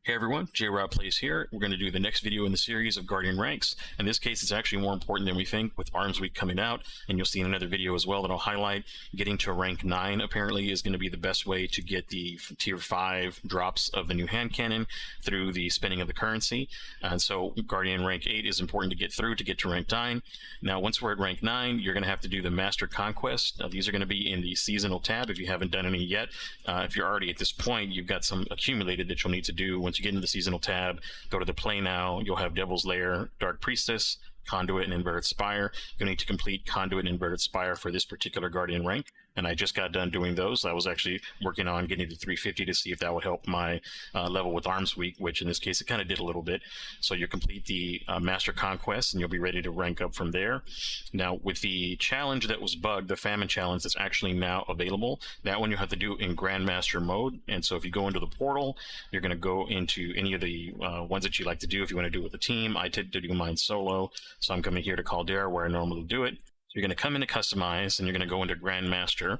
Hey everyone, J-Rob Plays here. We're going to do the next video in the series of Guardian Ranks. In this case, it's actually more important than we think with Arms Week coming out, and you'll see in another video as well that I'll highlight. Getting to rank 9 apparently is going to be the best way to get the tier 5 drops of the new hand cannon through the spending of the currency. And so Guardian rank 8 is important to get through to get to rank 9. Now once we're at rank 9, you're going to have to do the Master Conquest. These are going to be in the seasonal tab if you haven't done any yet. If you're already at this point, you've got some accumulated that you'll need to do. Once you get into the seasonal tab, go to the play now, you'll have Devil's Lair, Dark Priestess, Conduit, and Inverted Spire. You'll need to complete Conduit and Inverted Spire for this particular Guardian rank, and I just got done doing those. I was actually working on getting to 350 to see if that would help my level with Arms Week, which in this case it kind of did a little bit. So you complete the Master Conquest and you'll be ready to rank up from there. Now with the challenge that was bugged, the Famine challenge that's actually now available, that one you have to do in Grandmaster mode. And so if you go into the portal, you're going to go into any of the ones that you like to do. If you want to do it with a team, I tend to do mine solo. So I'm coming here to Caldera where I normally do it. You're going to come into Customize, and you're going to go into Grandmaster.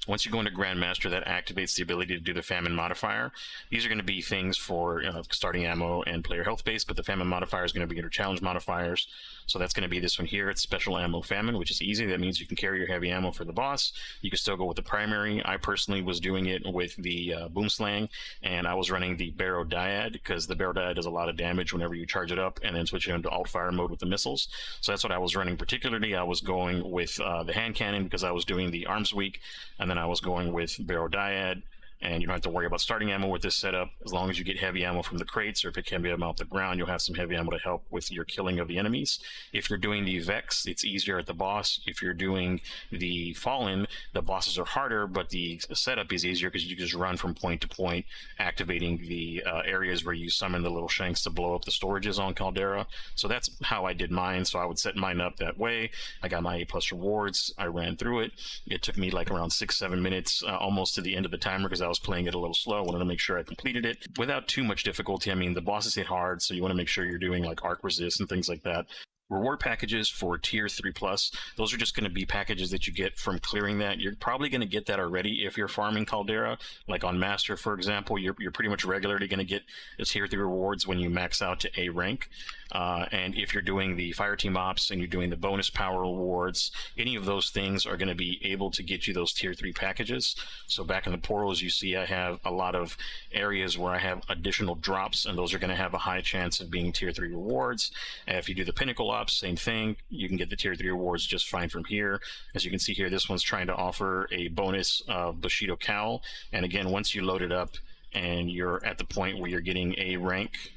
Once you go into Grandmaster, that activates the ability to do the Famine modifier. These are going to be things for starting ammo and player health base, but the Famine modifier is going to be your challenge modifiers. So that's going to be this one here. It's Special Ammo Famine, which is easy. That means you can carry your heavy ammo for the boss. You can still go with the primary. I personally was doing it with the Boomslang, and I was running the Barrow Dyad because the Barrow Dyad does a lot of damage whenever you charge it up, and then switch it into alt fire mode with the missiles. So that's what I was running particularly. I was going with the hand cannon because I was doing the Arms Week, and then I was going with Barrow Dyad. And you don't have to worry about starting ammo with this setup. As long as you get heavy ammo from the crates, or if it can be ammo off the ground, you'll have some heavy ammo to help with your killing of the enemies. If you're doing the Vex, it's easier at the boss. If you're doing the Fallen, the bosses are harder, but the setup is easier because you just run from point to point, activating the areas where you summon the little shanks to blow up the storages on Caldera. So that's how I did mine. So I would set mine up that way. I got my A+ rewards. I ran through it. It took me like around 6-7 minutes, almost to the end of the timer, because I was playing it a little slow. I wanted to make sure I completed it without too much difficulty. I mean, the bosses hit hard, so you want to make sure you're doing like arc resist and things like that. Reward packages for tier 3+, those are just going to be packages that you get from clearing that. You're probably going to get that already if you're farming Caldera. Like on Master, for example, you're pretty much regularly going to get the tier 3 rewards when you max out to A rank. And if you're doing the Fireteam Ops and you're doing the bonus power rewards, any of those things are going to be able to get you those tier 3 packages. So back in the portals, you see I have a lot of areas where I have additional drops, and those are going to have a high chance of being tier 3 rewards. And if you do the Pinnacle Ops, same thing. You can get the tier 3 rewards just fine from here. As you can see here, this one's trying to offer a bonus of Bushido Cowl. And again, once you load it up and you're at the point where you're getting A rank,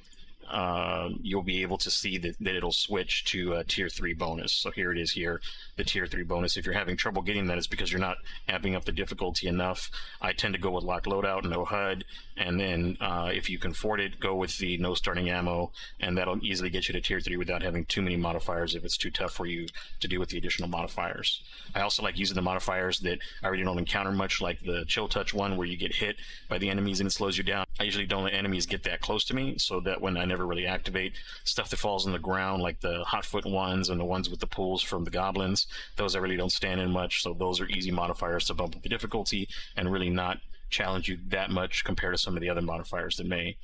you'll be able to see that it'll switch to a tier 3 bonus. So here it is here, the tier 3 bonus. If you're having trouble getting that, it's because you're not amping up the difficulty enough. I tend to go with locked loadout, no HUD, and then if you can afford it, go with the no starting ammo, and that'll easily get you to tier 3 without having too many modifiers if it's too tough for you to do with the additional modifiers. I also like using the modifiers that I really don't encounter much, like the Chill Touch one where you get hit by the enemies and it slows you down. I usually don't let enemies get that close to me, so that when I never really activate stuff that falls on the ground, like the hot foot ones and the ones with the pools from the goblins, those I really don't stand in much. So those are easy modifiers to bump up the difficulty and really not challenge you that much compared to some of the other modifiers that may.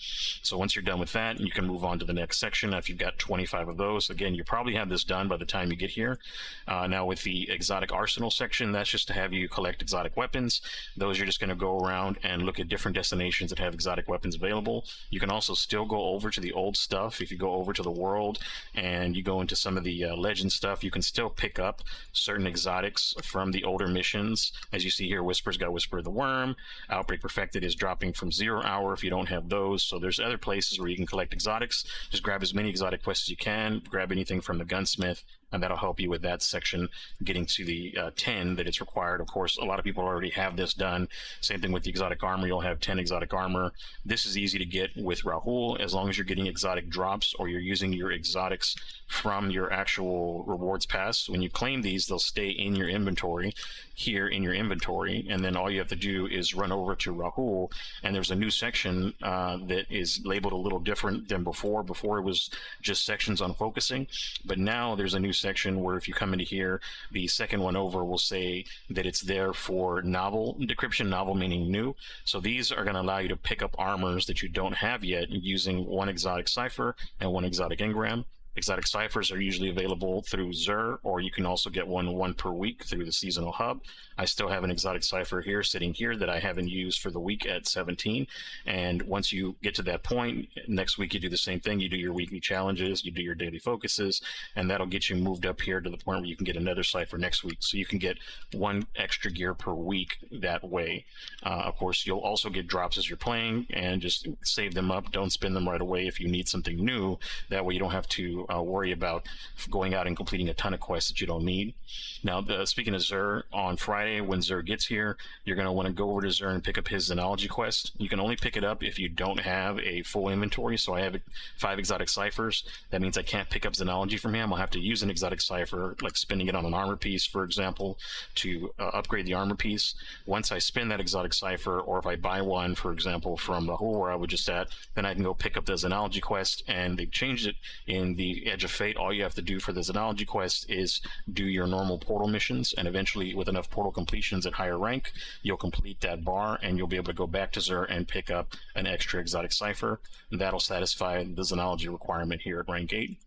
So once you're done with that, you can move on to the next section. If you've got 25 of those, again, you probably have this done by the time you get here. Now with the exotic arsenal section, that's just to have you collect exotic weapons. Those you're just going to go around and look at different destinations that have exotic weapons available. You can also still go over to the old stuff. If you go over to the world and you go into some of the legend stuff, you can still pick up certain exotics from the older missions. As you see here, Whisper's got Whisper of the Worm. Outbreak Perfected is dropping from 0 hour if you don't have those. So there's other places where you can collect exotics. Just grab as many exotic quests as you can, grab anything from the gunsmith, and that'll help you with that section, getting to the 10 that it's required. Of course, a lot of people already have this done. Same thing with the exotic armor. You'll have 10 exotic armor. This is easy to get with Rahul, as long as you're getting exotic drops or you're using your exotics from your actual rewards pass. When you claim these, they'll stay in your inventory, here in your inventory, and then all you have to do is run over to Rahul, and there's a new section that is labeled a little different than before. Before it was just sections on focusing, but now there's a new section where if you come into here, the second one over will say that it's there for novel decryption, novel meaning new. So these are going to allow you to pick up armors that you don't have yet using one exotic cipher and one exotic engram. Exotic ciphers are usually available through Xur, or you can also get one per week through the seasonal hub. I still have an exotic cipher here sitting here that I haven't used for the week at 17. And once you get to that point, next week you do the same thing. You do your weekly challenges, you do your daily focuses, and that'll get you moved up here to the point where you can get another cipher next week. So you can get one extra gear per week that way. Of course, you'll also get drops as you're playing, and just save them up. Don't spend them right away if you need something new. That way you don't have to worry about going out and completing a ton of quests that you don't need. Now, speaking of Xur, on Friday when Xur gets here, you're going to want to go over to Xur and pick up his Zenology quest. You can only pick it up if you don't have a full inventory. So I have 5 exotic ciphers. That means I can't pick up Zenology from him. I'll have to use an exotic cipher, like spending it on an armor piece, for example, to upgrade the armor piece. Once I spend that exotic cipher, or if I buy one, for example, from the hole where I was just at, then I can go pick up the Zenology quest. And they've changed it in the Edge of Fate. All you have to do for the Zenology quest is do your normal portal missions, and eventually with enough portal completions at higher rank, you'll complete that bar and you'll be able to go back to Xur and pick up an extra exotic cipher. That'll satisfy the Zenology requirement here at rank 8.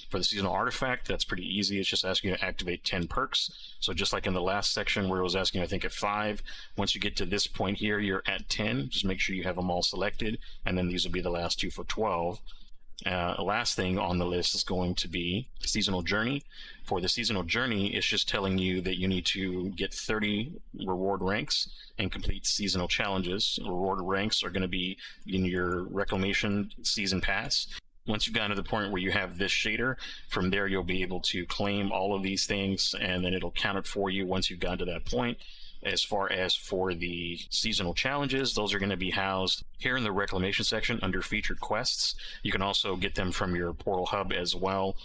For the seasonal artifact, that's pretty easy. It's just asking you to activate 10 perks. So just like in the last section where it was asking, I think, at 5, once you get to this point here, you're at 10. Just make sure you have them all selected, and then these will be the last 2 for 12. Last thing on the list is going to be seasonal journey. For the seasonal journey, it's just telling you that you need to get 30 reward ranks and complete seasonal challenges. Reward ranks are going to be in your reclamation season pass. Once you've gotten to the point where you have this shader, from there you'll be able to claim all of these things, and then it'll count it for you once you've gotten to that point. As far as for the seasonal challenges, those are going to be housed here in the reclamation section under featured quests. You can also get them from your portal hub as well.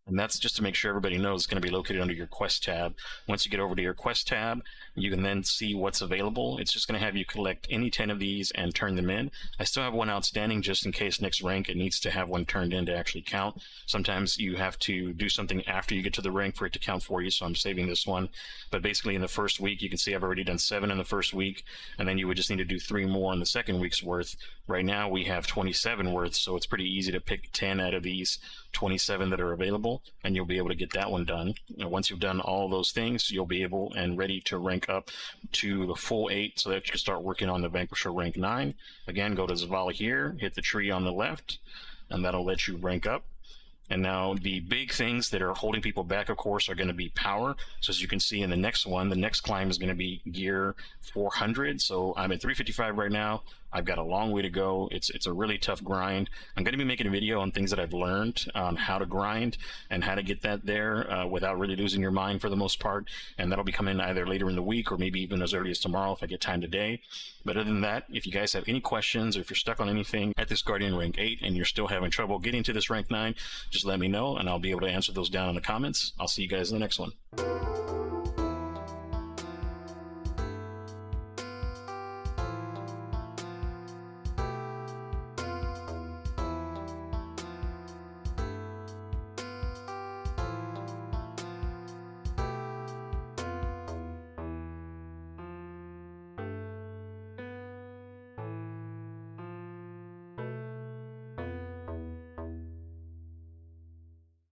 And that's just to make sure everybody knows it's going to be located under your quest tab. Once you get over to your quest tab, you can then see what's available. It's just going to have you collect any 10 of these and turn them in. I still have one outstanding just in case next rank it needs to have one turned in to actually count. Sometimes you have to do something after you get to the rank for it to count for you, so I'm saving this one. But basically in the first week, you can see I've already done 7 in the first week, and then you would just need to do 3 more in the second week's worth. Right now we have 27 worth, so it's pretty easy to pick 10 out of these 27 that are available, and you'll be able to get that one done. And once you've done all those things, you'll be able and ready to rank up to the full 8 so that you can start working on the Vanquisher rank 9. Again, go to Zavala here, hit the tree on the left, and that'll let you rank up. And now the big things that are holding people back, of course, are going to be power. So as you can see in the next one, the next climb is going to be gear 400. So I'm at 355 right now. I've got a long way to go. It's a really tough grind. I'm going to be making a video on things that I've learned on how to grind and how to get that there without really losing your mind for the most part. And that'll be coming either later in the week or maybe even as early as tomorrow if I get time today. But other than that, if you guys have any questions or if you're stuck on anything at this Guardian rank 8 and you're still having trouble getting to this rank 9, just let me know and I'll be able to answer those down in the comments. I'll see you guys in the next one.